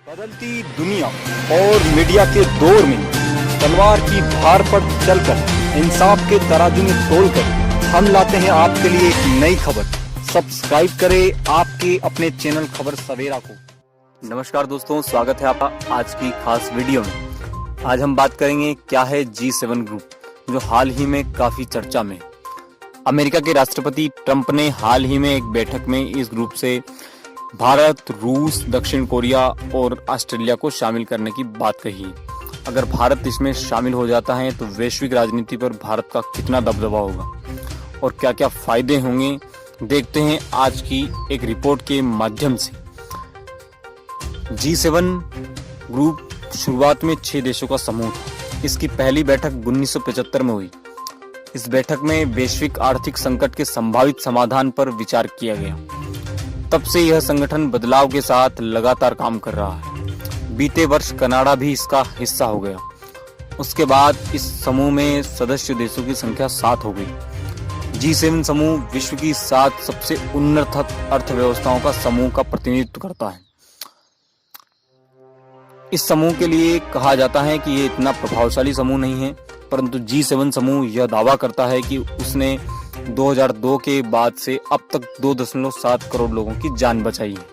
बदलती दुनिया और मीडिया के दौर में तलवार की धार पर चलकर इंसाफ के तराजू में तोलकर हम लाते हैं आपके लिए एक नई खबर। सब्सक्राइब करें आपके अपने चैनल खबर सवेरा को। नमस्कार दोस्तों, स्वागत है आपका आज की खास वीडियो में। आज हम बात करेंगे क्या है G7 ग्रुप, जो हाल ही में काफी चर्चा में। अमेरिका के राष्ट्रपति ट्रंप ने हाल ही में एक बैठक में इस ग्रुप से भारत, रूस, दक्षिण कोरिया और ऑस्ट्रेलिया को शामिल करने की बात कही है। अगर भारत इसमें शामिल हो जाता है तो वैश्विक राजनीति पर भारत का कितना दबदबा होगा और क्या क्या फायदे होंगे, देखते हैं आज की एक रिपोर्ट के माध्यम से। G7 ग्रुप शुरुआत में 6 देशों का समूह था। इसकी पहली बैठक 1975 में हुई। इस बैठक में वैश्विक आर्थिक संकट के संभावित समाधान पर विचार किया गया। तब से यह संगठन बदलाव के साथ लगातार काम कर रहा है। बीते वर्ष कनाडा भी इसका हिस्सा हो गया। उसके बाद इस समूह में सदस्य देशों की संख्या 7 हो गई। G7 समूह विश्व की 7 सबसे उन्नत अर्थव्यवस्थाओं का समूह का प्रतिनिधित्व करता है। इस समूह के लिए कहा जाता है कि ये इतना प्रभावशाली समूह नहीं है, परंतु G7 समूह यह दावा करता है कि उसने 2002 के बाद से अब तक 2.7 करोड़ लोगों की जान बचाई है।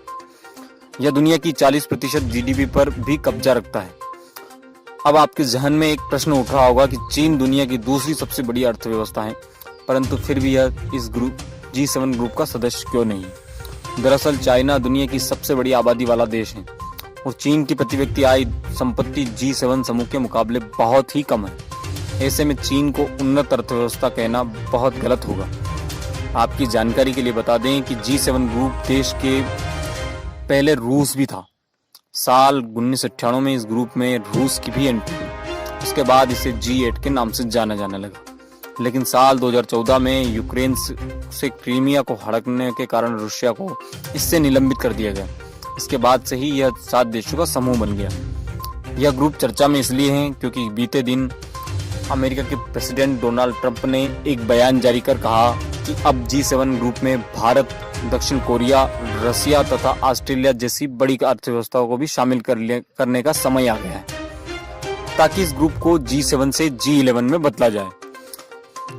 यह दुनिया की 40% GDP पर भी कब्जा रखता है। अब आपके जहन में एक प्रश्न उठ रहा होगा कि चीन दुनिया की दूसरी सबसे बड़ी अर्थव्यवस्था है, परंतु फिर भी यह इस ग्रुप G7 ग्रुप का सदस्य क्यों नहीं है। दरअसल चाइना दुनिया की सबसे बड़ी आबादी वाला देश है और चीन की प्रति व्यक्ति आय संपत्ति G7 समूह के मुकाबले बहुत ही कम है। ऐसे में चीन को उन्नत अर्थव्यवस्था कहना बहुत गलत होगा। आपकी जानकारी के लिए बता दें कि G7 ग्रुप देश के पहले रूस भी था। साल 1998 में इस ग्रुप में रूस की भी एंट्री हुई। उसके बाद इसे G8 के नाम से जाना जाने लगा। लेकिन साल 2014 में यूक्रेन से क्रीमिया को हड़पने के कारण रूसिया को इससे निलंबित कर दिया गया। इसके बाद से ही यह 7 देशों का समूह बन गया। यह ग्रुप चर्चा में इसलिए है क्योंकि बीते दिन अमेरिका के प्रेसिडेंट डोनाल्ड ट्रंप ने एक बयान जारी कर कहा कि अब G7 ग्रुप में भारत, दक्षिण कोरिया, रसिया तथा ऑस्ट्रेलिया जैसी बड़ी अर्थव्यवस्थाओं को भी शामिल करने का समय आ गया है, ताकि इस ग्रुप को G7 से G11 में बदला जाए।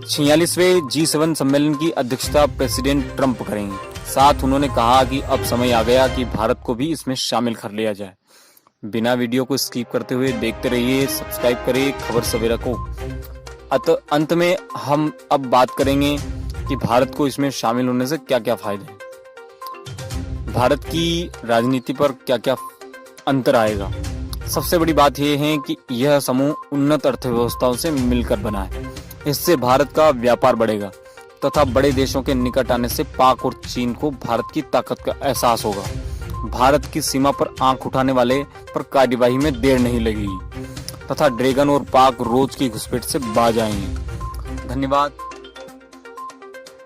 46वें G7 सम्मेलन की अध्यक्षता प्रेसिडेंट ट्रंप करेंगे। साथ उन्होंने कहा कि अब समय आ गया कि भारत को भी इसमें शामिल कर लिया जाए। बिना वीडियो को स्किप करते हुए देखते रहिए, सब्सक्राइब करें खबर सवेरा को। अंत में हम अब बात करेंगे कि भारत को इसमें शामिल होने से क्या क्या फायदे हैं, भारत की राजनीति पर क्या क्या अंतर आएगा। सबसे बड़ी बात यह है कि यह समूह उन्नत अर्थव्यवस्थाओं से मिलकर बना है। इससे भारत का व्यापार बढ़ेगा तथा बड़े देशों के निकट आने से पाक और चीन को भारत की ताकत का एहसास होगा। भारत की सीमा पर आंख उठाने वाले पर कार्यवाही में देर नहीं लगेगी तथा ड्रैगन और पाक रोज की घुसपैठ से बाज आएंगे। धन्यवाद।